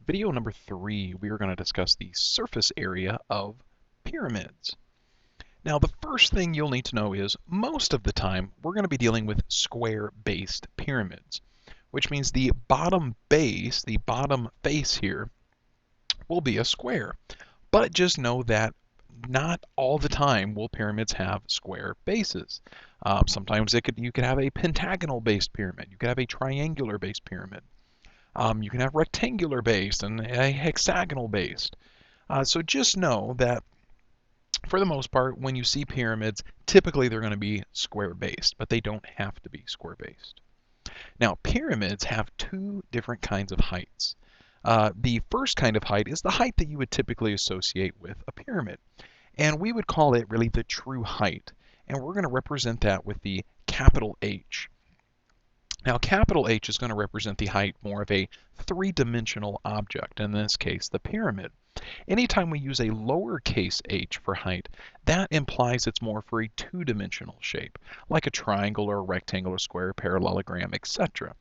Video number 3, we are going to discuss the surface area of pyramids. Now, the first thing you'll need to know is most of the time we're going to be dealing with square-based pyramids, which means the bottom base, the bottom face here, will be a square. But just know that not all the time will pyramids have square bases. Sometimes you could have a pentagonal-based pyramid. You could have a triangular-based pyramid. You can have rectangular based and a hexagonal based. So just know that for the most part, when you see pyramids, typically they're going to be square based, but they don't have to be square based. Now, pyramids have two different kinds of heights. The first kind of height is the height that you would typically associate with a pyramid, and we would call it really the true height. And we're going to represent that with the capital H. Now, capital H is going to represent the height more of a three-dimensional object, in this case, the pyramid. Anytime we use a lowercase h for height, that implies it's more for a two-dimensional shape, like a triangle or a rectangle or square, parallelogram, etc.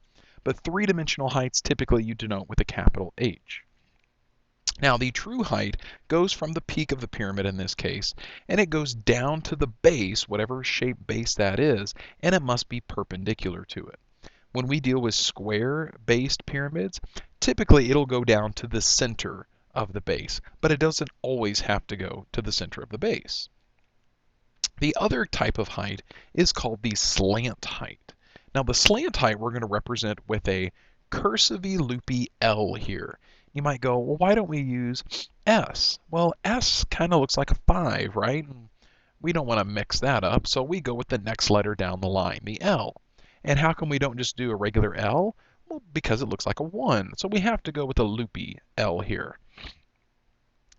But three-dimensional heights typically you denote with a capital H. Now, the true height goes from the peak of the pyramid in this case, and it goes down to the base, whatever shape base that is, and it must be perpendicular to it. When we deal with square-based pyramids, typically it'll go down to the center of the base, but it doesn't always have to go to the center of the base. The other type of height is called the slant height. Now, the slant height we're going to represent with a cursive loopy L here. You might go, well, why don't we use S? Well, S kind of looks like a 5, right? We don't want to mix that up, so we go with the next letter down the line, the L. And how come we don't just do a regular L? Well, because it looks like a 1. So we have to go with a loopy L here.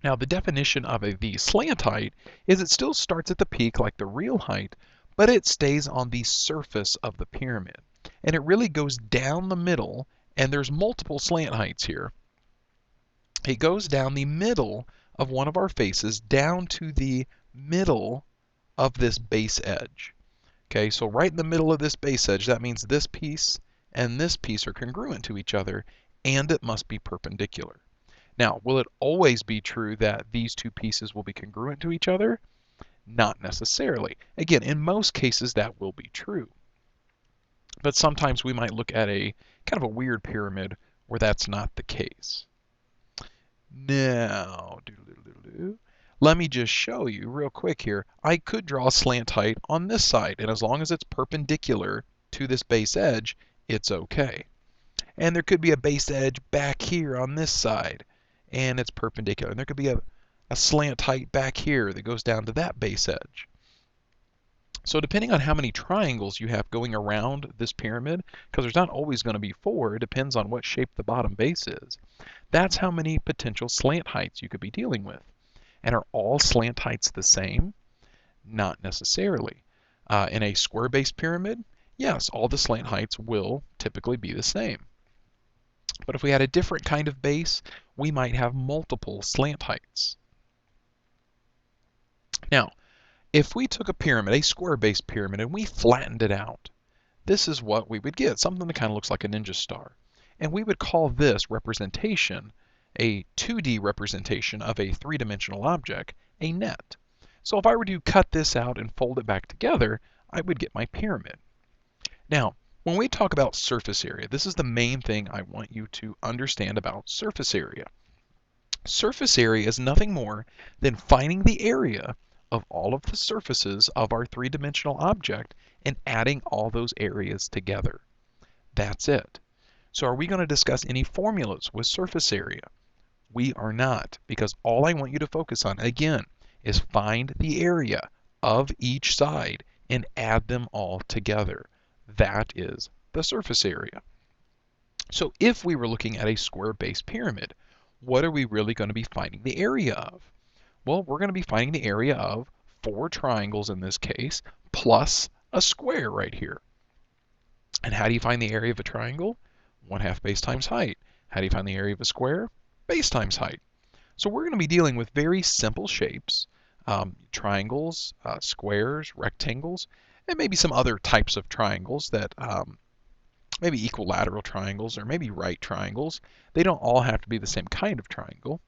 Now, the definition of the slant height is it still starts at the peak like the real height, but it stays on the surface of the pyramid. And it really goes down the middle, and there's multiple slant heights here. It goes down the middle of one of our faces down to the middle of this base edge. Okay, so right in the middle of this base edge, that means this piece and this piece are congruent to each other, and it must be perpendicular. Now, will it always be true that these two pieces will be congruent to each other? Not necessarily. Again, in most cases, that will be true. But sometimes we might look at a kind of a weird pyramid where that's not the case. Now, let me just show you real quick here. I could draw a slant height on this side, and as long as it's perpendicular to this base edge, it's okay. And there could be a base edge back here on this side, and it's perpendicular. And there could be a slant height back here that goes down to that base edge. So depending on how many triangles you have going around this pyramid, because there's not always going to be 4, it depends on what shape the bottom base is. That's how many potential slant heights you could be dealing with. And are all slant heights the same? Not necessarily. In a square-based pyramid, yes, all the slant heights will typically be the same. But if we had a different kind of base, we might have multiple slant heights. Now, if we took a pyramid, a square-based pyramid, and we flattened it out, this is what we would get, something that kind of looks like a ninja star. And we would call this representation, a 2D representation of a three-dimensional object, a net. So if I were to cut this out and fold it back together, I would get my pyramid. Now, when we talk about surface area, this is the main thing I want you to understand about surface area. Surface area is nothing more than finding the area of all of the surfaces of our three-dimensional object and adding all those areas together. That's it. So are we going to discuss any formulas with surface area? We are not, because all I want you to focus on, again, is find the area of each side and add them all together. That is the surface area. So if we were looking at a square-based pyramid, what are we really going to be finding the area of? Well, we're going to be finding the area of 4 triangles in this case, plus a square right here. And how do you find the area of a triangle? 1/2 base times height. How do you find the area of a square? Base times height. So we're going to be dealing with very simple shapes, triangles, squares, rectangles, and maybe some other types of triangles that maybe equilateral triangles, or maybe right triangles. They don't all have to be the same kind of triangle.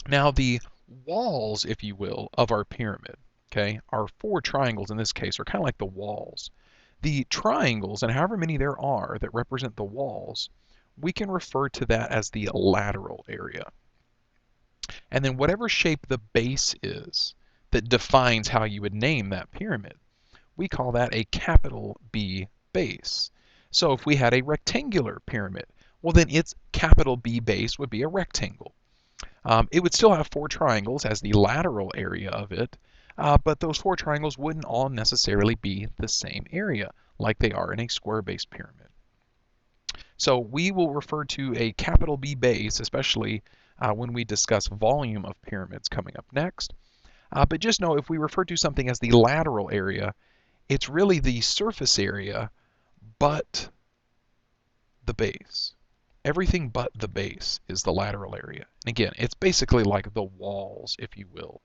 Now the walls, if you will, of our pyramid, okay, our four triangles in this case are kind of like the walls. The triangles, and however many there are that represent the walls, we can refer to that as the lateral area. And then whatever shape the base is that defines how you would name that pyramid, we call that a capital B base. So if we had a rectangular pyramid, well then its capital B base would be a rectangle. It would still have four triangles as the lateral area of it, but those four triangles wouldn't all necessarily be the same area like they are in a square-based pyramid. So we will refer to a capital B base, especially when we discuss volume of pyramids coming up next. But just know if we refer to something as the lateral area, it's really the surface area but the base. Everything but the base is the lateral area. And again, it's basically like the walls, if you will,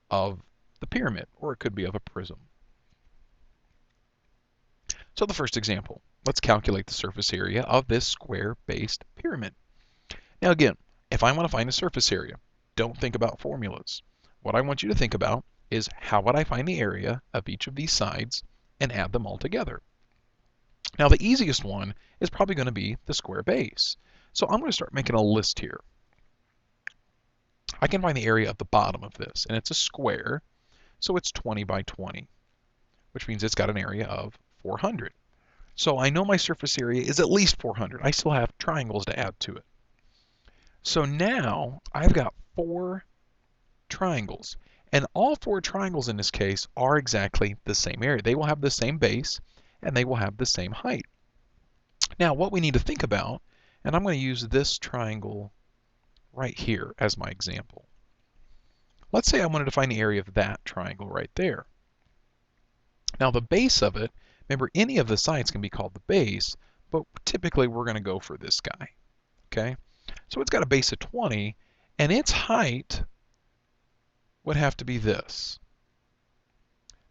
of the pyramid, or it could be of a prism. So the first example, let's calculate the surface area of this square-based pyramid. Now again, if I want to find the surface area, don't think about formulas. What I want you to think about is how would I find the area of each of these sides and add them all together. Now the easiest one is probably going to be the square base. So I'm going to start making a list here. I can find the area of the bottom of this, and it's a square, so it's 20 by 20, which means it's got an area of 400. So I know my surface area is at least 400. I still have triangles to add to it. So now I've got four triangles, and all four triangles in this case are exactly the same area. They will have the same base, and they will have the same height. Now what we need to think about, and I'm going to use this triangle right here as my example. Let's say I wanted to find the area of that triangle right there. Now the base of it, remember any of the sides can be called the base, but typically we're going to go for this guy. Okay, so it's got a base of 20, and its height would have to be this.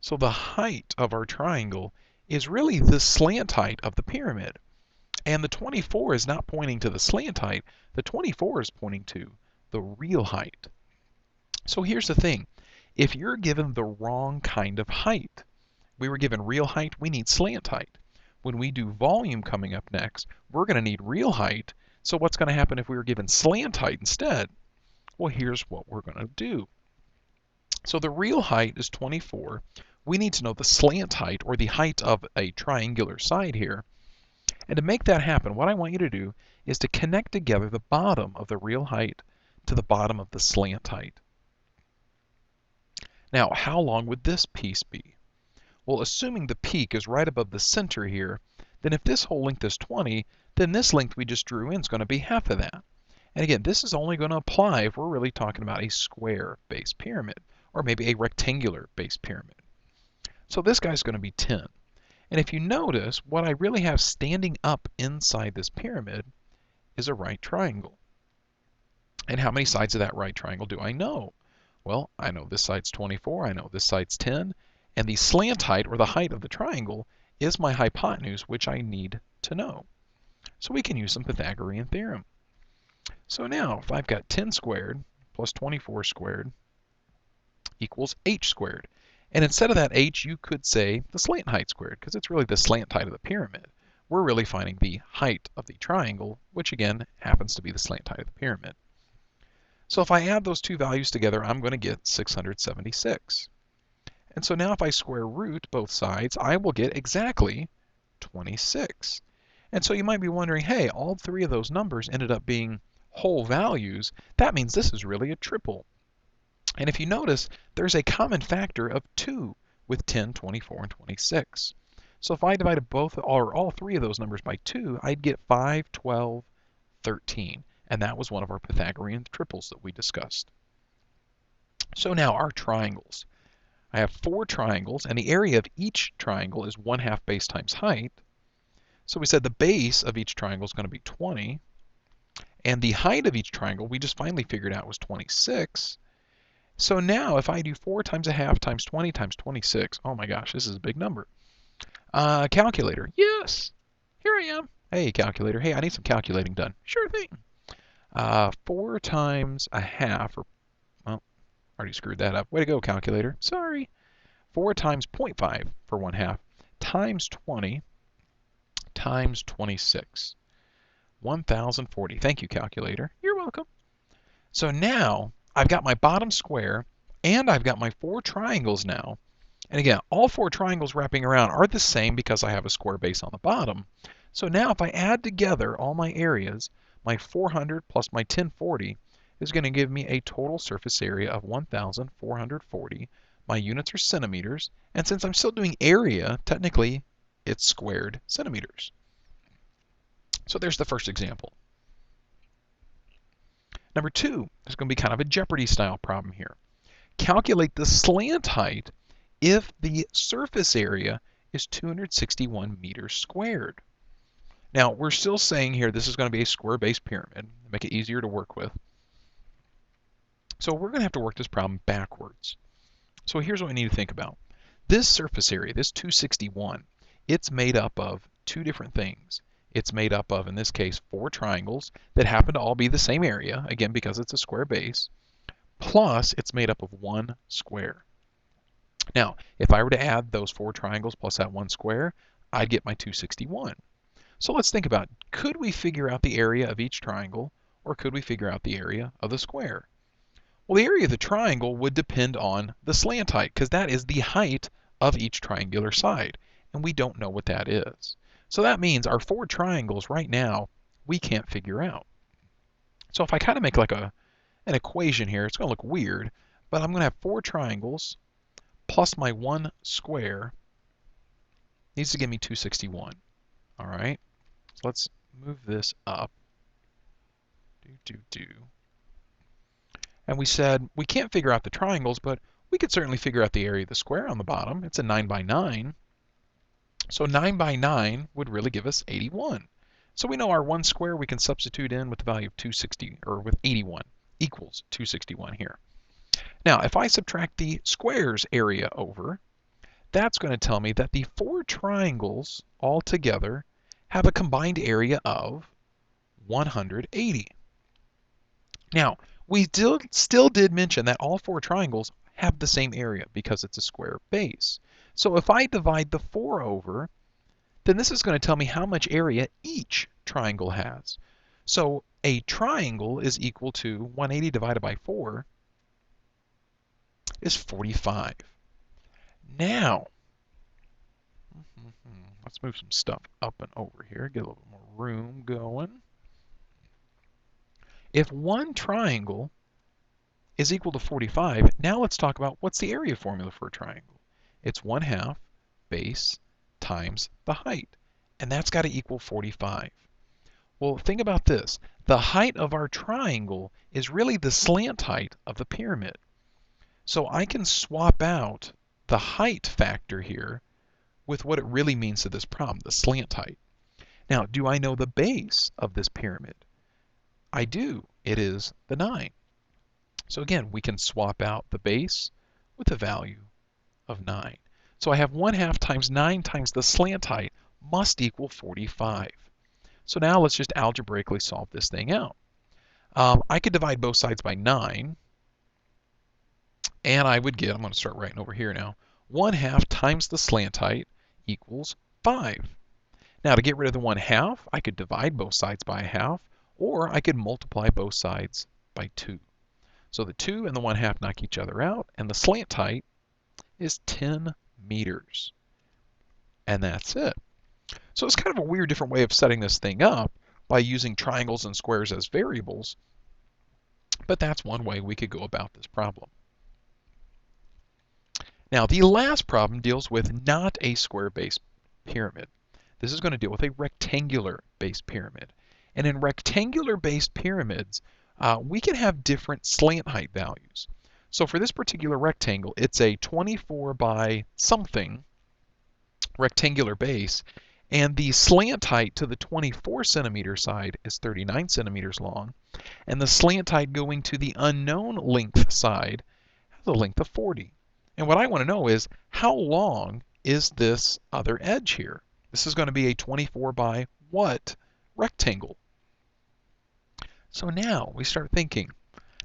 So the height of our triangle is really the slant height of the pyramid. And the 24 is not pointing to the slant height. The 24 is pointing to the real height. So here's the thing. If you're given the wrong kind of height, we were given real height, we need slant height. When we do volume coming up next, we're going to need real height. So what's going to happen if we were given slant height instead? Well, here's what we're going to do. So the real height is 24. We need to know the slant height, or the height of a triangular side here. And to make that happen, what I want you to do is to connect together the bottom of the real height to the bottom of the slant height. Now, how long would this piece be? Well, assuming the peak is right above the center here, then if this whole length is 20, then this length we just drew in is going to be half of that. And again, this is only going to apply if we're really talking about a square base pyramid, or maybe a rectangular base pyramid. So this guy's going to be 10. And if you notice, what I really have standing up inside this pyramid is a right triangle. And how many sides of that right triangle do I know? Well, I know this side's 24, I know this side's 10, and the slant height, or the height of the triangle, is my hypotenuse, which I need to know. So we can use some Pythagorean theorem. So now, if I've got 10 squared plus 24 squared equals h squared. And instead of that h, you could say the slant height squared, because it's really the slant height of the pyramid. We're really finding the height of the triangle, which again happens to be the slant height of the pyramid. So if I add those two values together, I'm going to get 676. And so now if I square root both sides, I will get exactly 26. And so you might be wondering, hey, all three of those numbers ended up being whole values. That means this is really a triple. And if you notice, there's a common factor of 2 with 10, 24, and 26. So if I divided both or all three of those numbers by 2, I'd get 5, 12, 13. And that was one of our Pythagorean triples that we discussed. So now our triangles. I have 4 triangles, and the area of each triangle is 1/2 base times height. So we said the base of each triangle is going to be 20. And the height of each triangle, we just finally figured out, was 26. So now if I do 4 times 1/2 times 20 times 26, oh my gosh, this is a big number. Calculator, yes. Here I am. Hey, calculator. Hey, I need some calculating done. Sure thing. 4 times a half, or, well, already screwed that up. Way to go, calculator. Sorry. 4 times 0.5 for 1/2 times 20 times 26. 1040. Thank you, calculator. You're welcome. So now I've got my bottom square and I've got my 4 triangles now. And again, all 4 triangles wrapping around are the same because I have a square base on the bottom. So now if I add together all my areas, my 400 plus my 1040 is going to give me a total surface area of 1,440. My units are centimeters, and since I'm still doing area, technically it's squared centimeters. So there's the first example. Number 2 is going to be kind of a Jeopardy style problem here. Calculate the slant height if the surface area is 261 meters squared. Now, we're still saying here this is going to be a square-based pyramid to make it easier to work with. So we're going to have to work this problem backwards. So here's what we need to think about. This surface area, this 261, it's made up of 2 different things. It's made up of, in this case, 4 triangles that happen to all be the same area, again, because it's a square base, plus it's made up of 1 square. Now, if I were to add those 4 triangles plus that 1 square, I'd get my 261. So let's think about, could we figure out the area of each triangle, or could we figure out the area of the square? Well, the area of the triangle would depend on the slant height, because that is the height of each triangular side, and we don't know what that is. So that means our 4 triangles right now, we can't figure out. So if I kind of make like an equation here, it's going to look weird, but I'm going to have 4 triangles plus my 1 square needs to give me 261. All right, so let's move this up. And we said we can't figure out the triangles, but we could certainly figure out the area of the square on the bottom. It's a 9 by 9. So 9 by 9 would really give us 81. So we know our 1 square we can substitute in with the value of 260, or with 81, equals 261 here. Now, if I subtract the square's area over, that's going to tell me that the 4 triangles all together have a combined area of 180. Now, we still did mention that all 4 triangles have the same area because it's a square base. So if I divide the 4 over, then this is going to tell me how much area each triangle has. So a triangle is equal to 180 divided by 4 is 45. Now, let's move some stuff up and over here, get a little bit more room going. If one triangle is equal to 45, now let's talk about what's the area formula for a triangle. It's 1/2 base times the height, and that's got to equal 45. Well, think about this. The height of our triangle is really the slant height of the pyramid. So I can swap out the height factor here with what it really means to this problem, the slant height. Now, do I know the base of this pyramid? I do. It is the 9. So again, we can swap out the base with the value of 9. So I have 1/2 times 9 times the slant height must equal 45. So now let's just algebraically solve this thing out. I could divide both sides by 9, and I would get, I'm going to start writing over here now, 1/2 times the slant height equals 5. Now to get rid of the 1/2, I could divide both sides by 1/2, or I could multiply both sides by 2. So the 2 and the 1/2 knock each other out, and the slant height is 10 meters. And that's it. So it's kind of a weird different way of setting this thing up by using triangles and squares as variables, but that's one way we could go about this problem. Now the last problem deals with not a square-based pyramid. This is going to deal with a rectangular-based pyramid. And in rectangular-based pyramids, we can have different slant height values. So for this particular rectangle, it's a 24 by something rectangular base, and the slant height to the 24 centimeter side is 39 centimeters long, and the slant height going to the unknown length side has a length of 40. And what I want to know is, how long is this other edge here? This is going to be a 24 by what rectangle? So now we start thinking,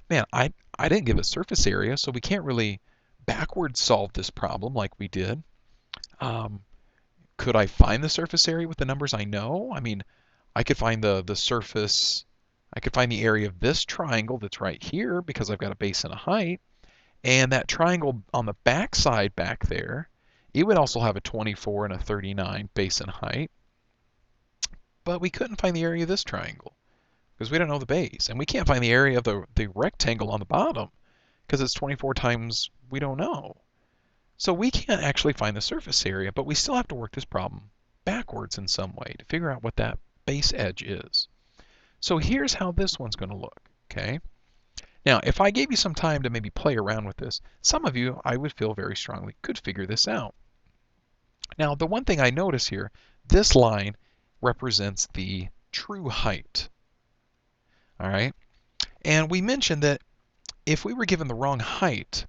man, I didn't give a surface area, so we can't really backwards solve this problem like we did. Um, could I find the surface area with the numbers I know? I mean, I could find the surface, I could find the area of this triangle that's right here because I've got a base and a height. And that triangle on the back side back there, it would also have a 24 and a 39 base and height. But we couldn't find the area of this triangle because we don't know the base. And we can't find the area of the rectangle on the bottom because it's 24 times we don't know. So we can't actually find the surface area, but we still have to work this problem backwards in some way to figure out what that base edge is. So here's how this one's going to look, okay? Now, if I gave you some time to maybe play around with this, some of you, I would feel very strongly, could figure this out. Now, the one thing I notice here, this line represents the true height, all right? And we mentioned that if we were given the wrong height,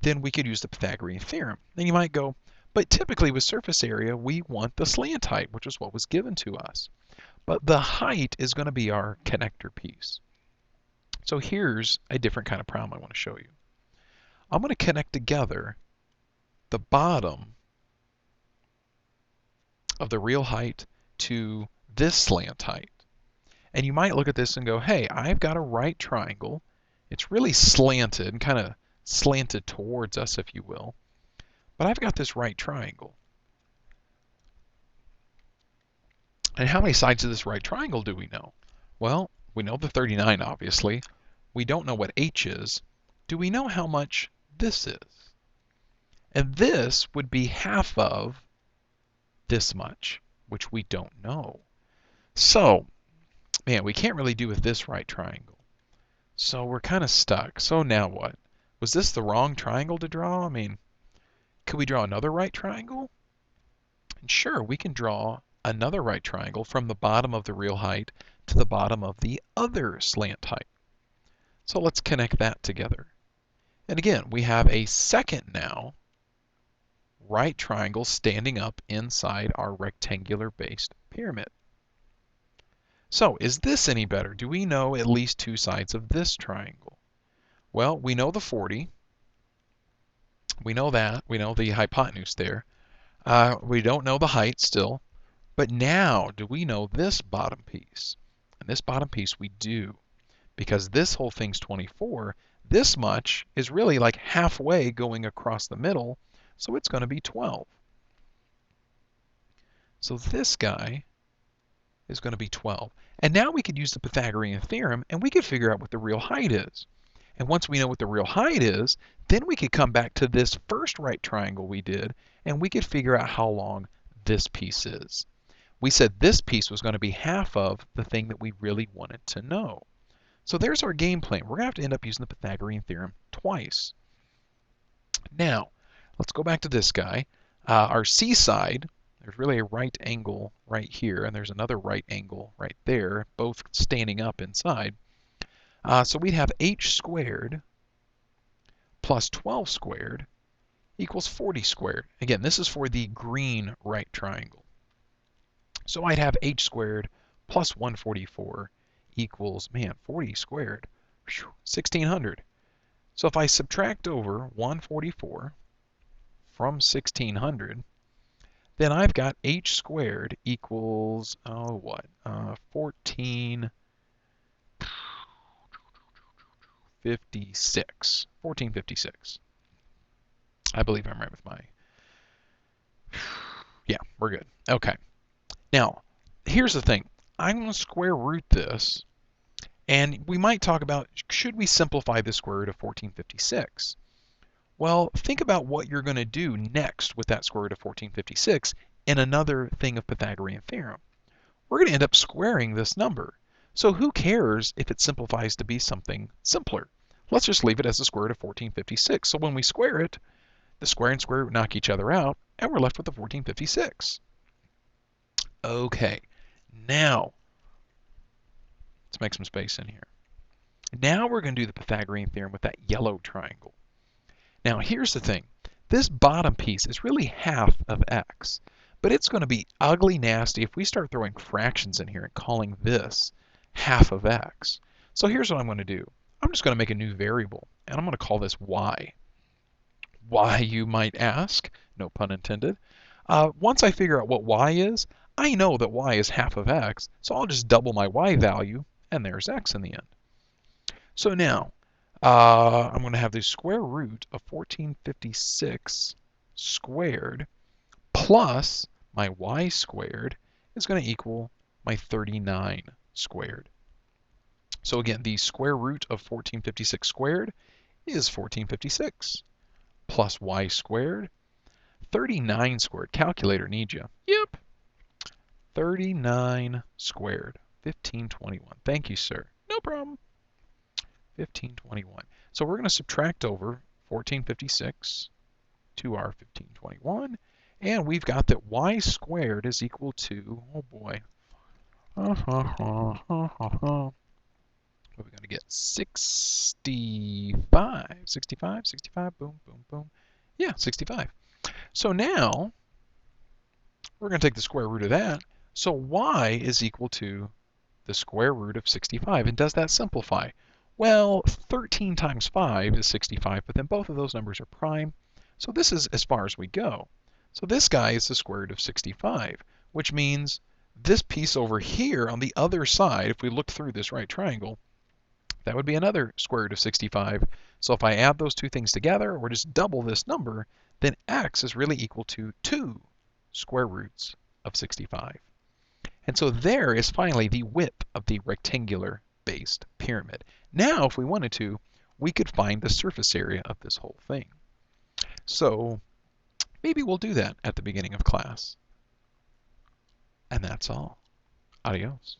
then we could use the Pythagorean theorem. And you might go, but typically with surface area, we want the slant height, which is what was given to us. But the height is going to be our connector piece. So here's a different kind of problem I want to show you. I'm going to connect together the bottom of the real height to this slant height. And you might look at this and go, hey, I've got a right triangle. It's really slanted and kind of slanted towards us, if you will. But I've got this right triangle. And how many sides of this right triangle do we know? Well, we know the 39, obviously. We don't know what h is. Do we know how much this is? And this would be half of this much, which we don't know. So, man, we can't really do with this right triangle. So we're kind of stuck. So now what? Was this the wrong triangle to draw? I mean, could we draw another right triangle? And sure, we can draw another right triangle from the bottom of the real height to the bottom of the other slant height. So let's connect that together. And again, we have a second now right triangle standing up inside our rectangular based pyramid. So is this any better? Do we know at least two sides of this triangle? Well, we know the 40. We know that. We know the hypotenuse there. We don't know the height still. But now, do we know this bottom piece? And this bottom piece we do. Because this whole thing's 24, this much is really like halfway going across the middle, so it's going to be 12. So this guy is going to be 12. And now we could use the Pythagorean theorem and we could figure out what the real height is. And once we know what the real height is, then we could come back to this first right triangle we did and we could figure out how long this piece is. We said this piece was going to be half of the thing that we really wanted to know. So there's our game plan. We're going to have to end up using the Pythagorean theorem twice. Now, let's go back to this guy. Our C side, there's really a right angle right here, and there's another right angle right there, both standing up inside. So we'd have h squared plus 12 squared equals 40 squared. Again, this is for the green right triangle. So I'd have h squared plus 144 equals, man, 40 squared, 1600. So if I subtract over 144 from 1600, then I've got h squared equals, 1456. I believe I'm right with my, yeah, we're good. Okay. Now, here's the thing. I'm going to square root this, and we might talk about, should we simplify the square root of 1456? Well, think about what you're going to do next with that square root of 1456 in another thing of Pythagorean theorem. We're going to end up squaring this number. So who cares if it simplifies to be something simpler? Let's just leave it as the square root of 1456. So when we square it, the square and square root knock each other out, and we're left with the 1456. Okay, now, let's make some space in here. Now we're going to do the Pythagorean theorem with that yellow triangle. Now here's the thing. This bottom piece is really half of x. But it's going to be ugly nasty if we start throwing fractions in here and calling this half of x. So here's what I'm going to do. I'm just going to make a new variable, and I'm going to call this y. Why, you might ask? No pun intended. Once I figure out what y is, I know that y is half of x, so I'll just double my y value, and there's x in the end. So now, I'm going to have the square root of 1456 squared plus my y squared is going to equal my 39 squared. So again, the square root of 1456 squared is 1456 plus y squared. 39 squared. Calculator need you. Yep. 39 squared. 1521. Thank you, sir. No problem. 1521. So we're going to subtract over 1456 to our 1521. And we've got that y squared is equal to, oh boy. What are we going to get? 65. 65, 65, boom, boom, boom. Yeah, 65. So now, we're going to take the square root of that. So y is equal to the square root of 65. And does that simplify? Well, 13 times 5 is 65, but then both of those numbers are prime. So this is as far as we go. So this guy is the square root of 65, which means this piece over here on the other side, if we look through this right triangle, that would be another square root of 65. So if I add those two things together, or just double this number, then x is really equal to 2 square roots of 65. And so there is finally the width of the rectangular-based pyramid. Now, if we wanted to, we could find the surface area of this whole thing. So maybe we'll do that at the beginning of class. And that's all. Adios.